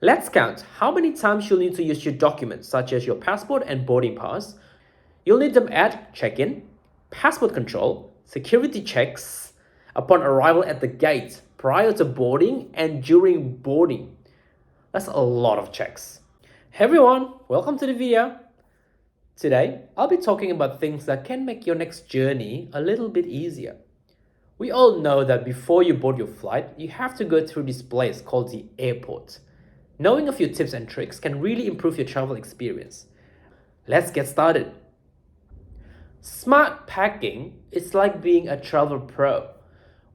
Let's count how many times you'll need to use your documents, such as your passport and boarding pass. You'll need them at check-in, passport control, security checks, upon arrival at the gate, prior to boarding, and during boarding. That's a lot of checks. Hey everyone, welcome to the video. Today, I'll be talking about things that can make your next journey a little bit easier. We all know that before you board your flight, you have to go through this place called the airport. Knowing a few tips and tricks can really improve your travel experience. Let's get started. Smart packing is like being a travel pro.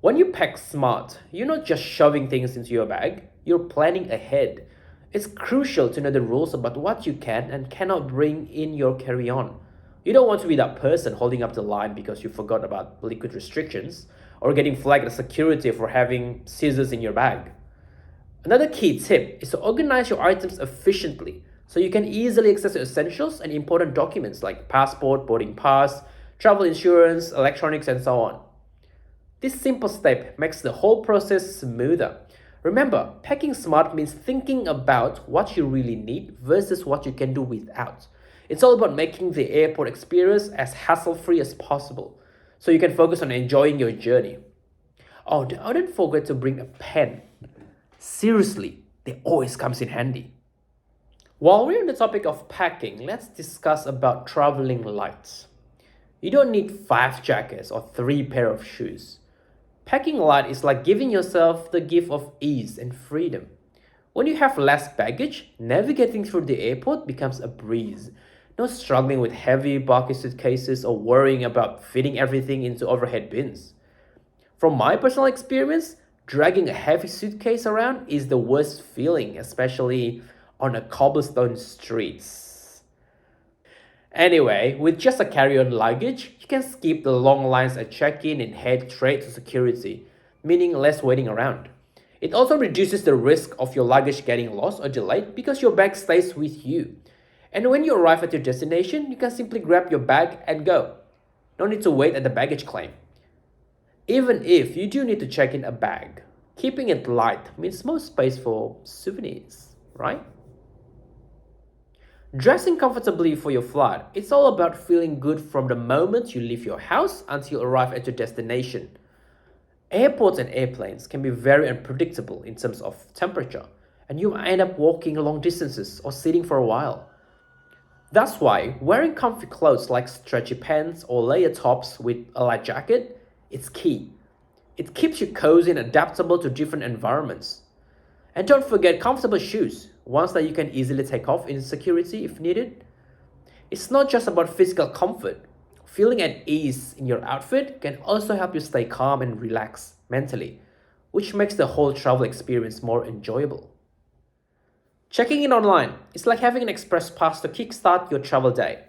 When you pack smart, you're not just shoving things into your bag, you're planning ahead. It's crucial to know the rules about what you can and cannot bring in your carry-on. You don't want to be that person holding up the line because you forgot about liquid restrictions or getting flagged as security for having scissors in your bag. Another key tip is to organize your items efficiently so you can easily access your essentials and important documents like passport, boarding pass, travel insurance, electronics, and so on. This simple step makes the whole process smoother. Remember, packing smart means thinking about what you really need versus what you can do without. It's all about making the airport experience as hassle-free as possible so you can focus on enjoying your journey. Oh, don't forget to bring a pen. Seriously, they always comes in handy. While we're on the topic of packing, let's discuss about traveling light. You don't need 5 jackets or 3 pair of shoes. Packing light is like giving yourself the gift of ease and freedom. When you have less baggage, navigating through the airport becomes a breeze. No struggling with heavy, bulky suitcases or worrying about fitting everything into overhead bins. From my personal experience, dragging a heavy suitcase around is the worst feeling, especially on a cobblestone streets. Anyway, with just a carry-on luggage, you can skip the long lines at check-in and head straight to security, meaning less waiting around. It also reduces the risk of your luggage getting lost or delayed because your bag stays with you. And when you arrive at your destination, you can simply grab your bag and go. No need to wait at the baggage claim. Even if you do need to check in a bag, keeping it light means more space for souvenirs, right? Dressing comfortably for your flight, it's all about feeling good from the moment you leave your house until you arrive at your destination. Airports and airplanes can be very unpredictable in terms of temperature, and you might end up walking long distances or sitting for a while. That's why wearing comfy clothes like stretchy pants or layer tops with a light jacket is key. It keeps you cozy and adaptable to different environments. And don't forget comfortable shoes, ones that you can easily take off in security if needed. It's not just about physical comfort. Feeling at ease in your outfit can also help you stay calm and relax mentally, which makes the whole travel experience more enjoyable. Checking in online is like having an express pass to kickstart your travel day.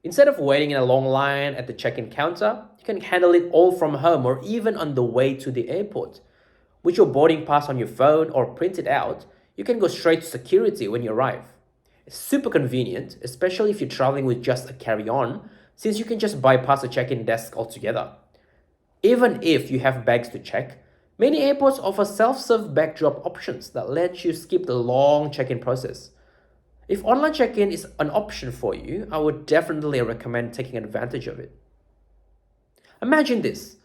Instead of waiting in a long line at the check-in counter, you can handle it all from home or even on the way to the airport. With your boarding pass on your phone or print it out, you can go straight to security when you arrive. It's super convenient, especially if you're traveling with just a carry-on, since you can just bypass the check-in desk altogether. Even if you have bags to check, many airports offer self-serve bag drop options that let you skip the long check-in process. If online check-in is an option for you, I would definitely recommend taking advantage of it. Imagine this.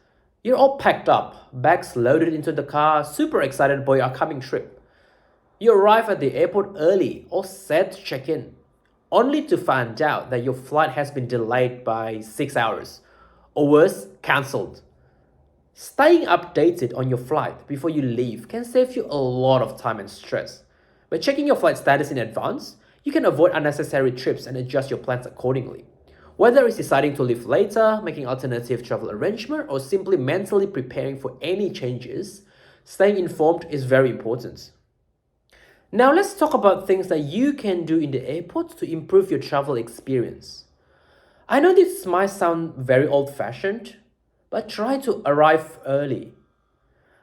You're all packed up, bags loaded into the car, super excited about your upcoming trip. You arrive at the airport early, all set to check in, only to find out that your flight has been delayed by 6 hours, or worse, cancelled. Staying updated on your flight before you leave can save you a lot of time and stress. By checking your flight status in advance, you can avoid unnecessary trips and adjust your plans accordingly. Whether it's deciding to leave later, making alternative travel arrangement, or simply mentally preparing for any changes, staying informed is very important. Now let's talk about things that you can do in the airport to improve your travel experience. I know this might sound very old-fashioned, but try to arrive early.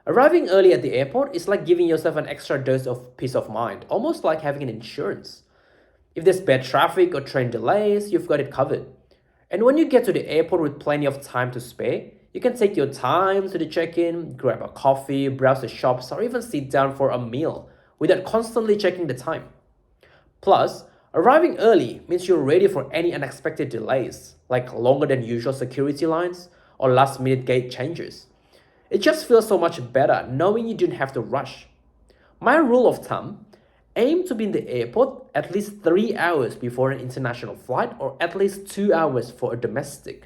Arriving early at the airport is like giving yourself an extra dose of peace of mind, almost like having an insurance. If there's bad traffic or train delays, you've got it covered. And when you get to the airport with plenty of time to spare, you can take your time to the check-in, grab a coffee, browse the shops, or even sit down for a meal without constantly checking the time. Plus, arriving early means you're ready for any unexpected delays, like longer than usual security lines or last minute gate changes. It just feels so much better knowing you didn't have to rush. My rule of thumb: aim to be in the airport at least 3 hours before an international flight or at least 2 hours for a domestic.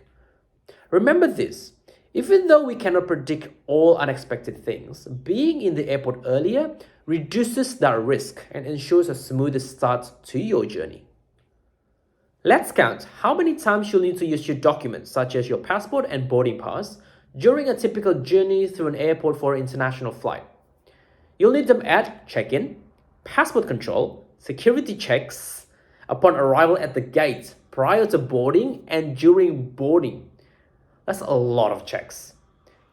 Remember this: even though we cannot predict all unexpected things, being in the airport earlier reduces that risk and ensures a smoother start to your journey. Let's count how many times you'll need to use your documents, such as your passport and boarding pass, during a typical journey through an airport for an international flight. You'll need them at check-in, passport control, security checks, upon arrival at the gate, prior to boarding, and during boarding. That's a lot of checks.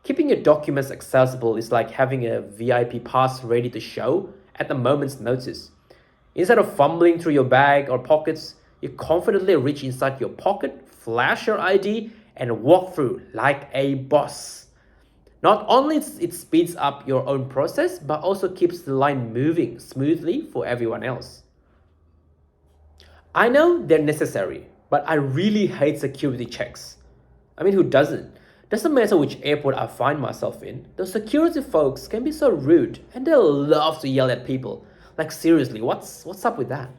Keeping your documents accessible is like having a VIP pass ready to show at a moment's notice. Instead of fumbling through your bag or pockets, you confidently reach inside your pocket, flash your ID, and walk through like a boss. Not only it speeds up your own process, but also keeps the line moving smoothly for everyone else. I know they're necessary, but I really hate security checks. I mean, who doesn't? Doesn't matter which airport I find myself in, the security folks can be so rude and they love to yell at people. Like seriously, what's up with that?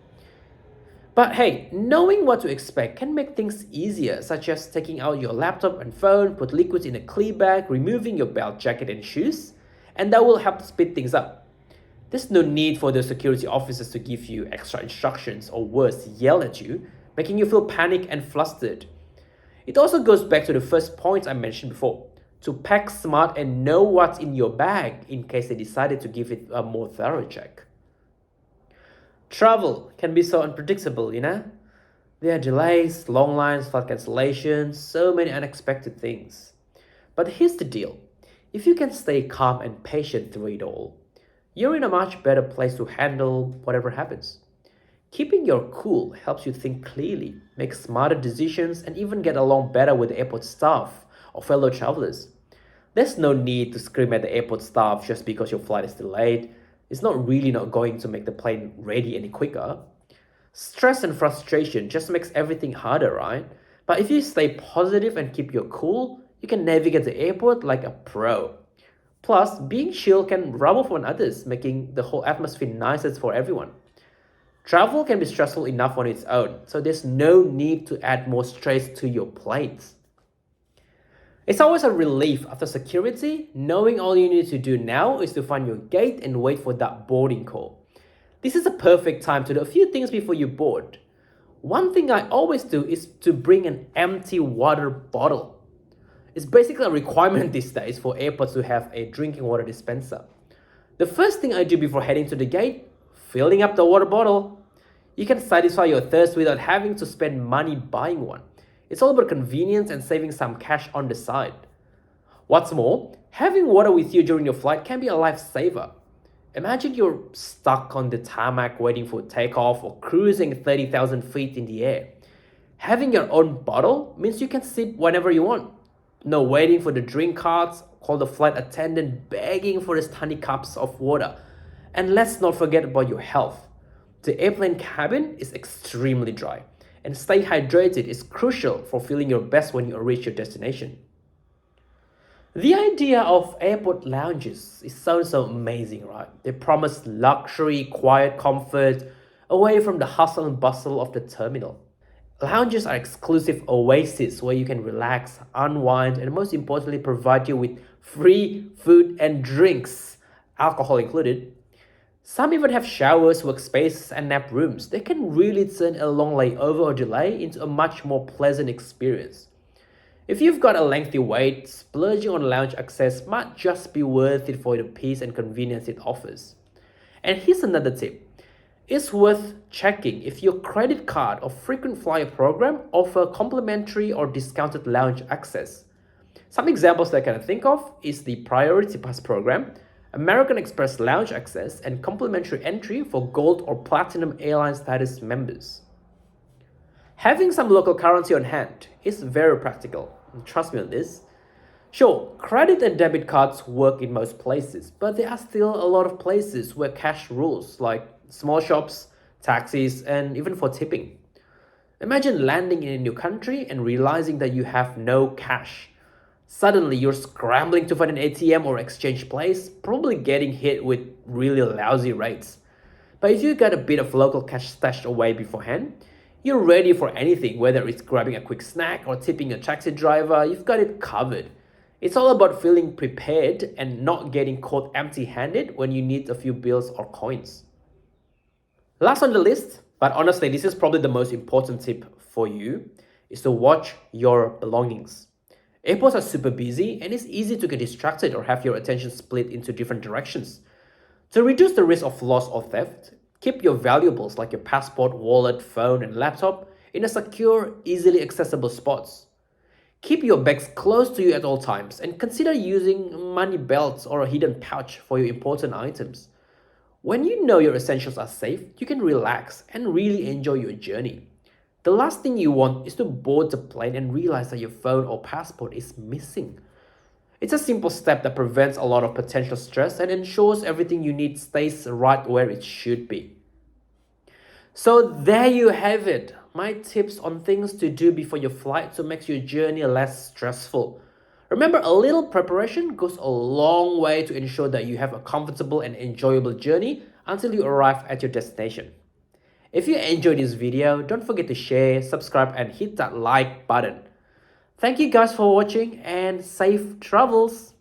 But hey, knowing what to expect can make things easier, such as taking out your laptop and phone, put liquids in a clean bag, removing your belt, jacket, and shoes, and that will help speed things up. There's no need for the security officers to give you extra instructions or worse, yell at you, making you feel panicked and flustered. It also goes back to the first point I mentioned before, to pack smart and know what's in your bag in case they decided to give it a more thorough check. Travel can be so unpredictable, you know? There are delays, long lines, flight cancellations, so many unexpected things. But here's the deal: if you can stay calm and patient through it all, you're in a much better place to handle whatever happens. Keeping your cool helps you think clearly, make smarter decisions, and even get along better with the airport staff or fellow travelers. There's no need to scream at the airport staff just because your flight is delayed. It's not going to make the plane ready any quicker. Stress and frustration just makes everything harder, right? But if you stay positive and keep your cool, you can navigate the airport like a pro. Plus, being chill can rub off on others, making the whole atmosphere nicer for everyone. Travel can be stressful enough on its own, so there's no need to add more stress to your plate. It's always a relief after security, knowing all you need to do now is to find your gate and wait for that boarding call. This is a perfect time to do a few things before you board. One thing I always do is to bring an empty water bottle. It's basically a requirement these days for airports to have a drinking water dispenser. The first thing I do before heading to the gate: filling up the water bottle. You can satisfy your thirst without having to spend money buying one. It's all about convenience and saving some cash on the side. What's more, having water with you during your flight can be a lifesaver. Imagine you're stuck on the tarmac waiting for takeoff or cruising 30,000 feet in the air. Having your own bottle means you can sip whenever you want. No waiting for the drink carts, call the flight attendant begging for his tiny cups of water. And let's not forget about your health. The airplane cabin is extremely dry, and staying hydrated is crucial for feeling your best when you reach your destination. The idea of airport lounges sounds so amazing, right? They promise luxury, quiet comfort, away from the hustle and bustle of the terminal. Lounges are exclusive oases where you can relax, unwind, and most importantly, provide you with free food and drinks, alcohol included. Some even have showers, workspaces, and nap rooms. They can really turn a long layover or delay into a much more pleasant experience. If you've got a lengthy wait, splurging on lounge access might just be worth it for the peace and convenience it offers. And here's another tip. It's worth checking if your credit card or frequent flyer program offer complimentary or discounted lounge access. Some examples that I can think of is the Priority Pass program, American Express lounge access, and complimentary entry for Gold or Platinum airline status members. Having some local currency on hand is very practical, trust me on this. Sure, credit and debit cards work in most places, but there are still a lot of places where cash rules, like small shops, taxis, and even for tipping. Imagine landing in a new country and realizing that you have no cash. Suddenly, you're scrambling to find an ATM or exchange place, probably getting hit with really lousy rates. But if you got a bit of local cash stashed away beforehand, you're ready for anything, whether it's grabbing a quick snack or tipping a taxi driver, you've got it covered. It's all about feeling prepared and not getting caught empty handed when you need a few bills or coins. Last on the list, but honestly, this is probably the most important tip for you, is to watch your belongings. Airports are super busy and it's easy to get distracted or have your attention split into different directions. To reduce the risk of loss or theft, keep your valuables like your passport, wallet, phone, and laptop in a secure, easily accessible spots. Keep your bags close to you at all times and consider using money belts or a hidden pouch for your important items. When you know your essentials are safe, you can relax and really enjoy your journey. The last thing you want is to board the plane and realize that your phone or passport is missing. It's a simple step that prevents a lot of potential stress and ensures everything you need stays right where it should be. So there you have it, my tips on things to do before your flight to make your journey less stressful. Remember, a little preparation goes a long way to ensure that you have a comfortable and enjoyable journey until you arrive at your destination. If you enjoyed this video, don't forget to share, subscribe, and hit that like button. Thank you guys for watching and safe travels!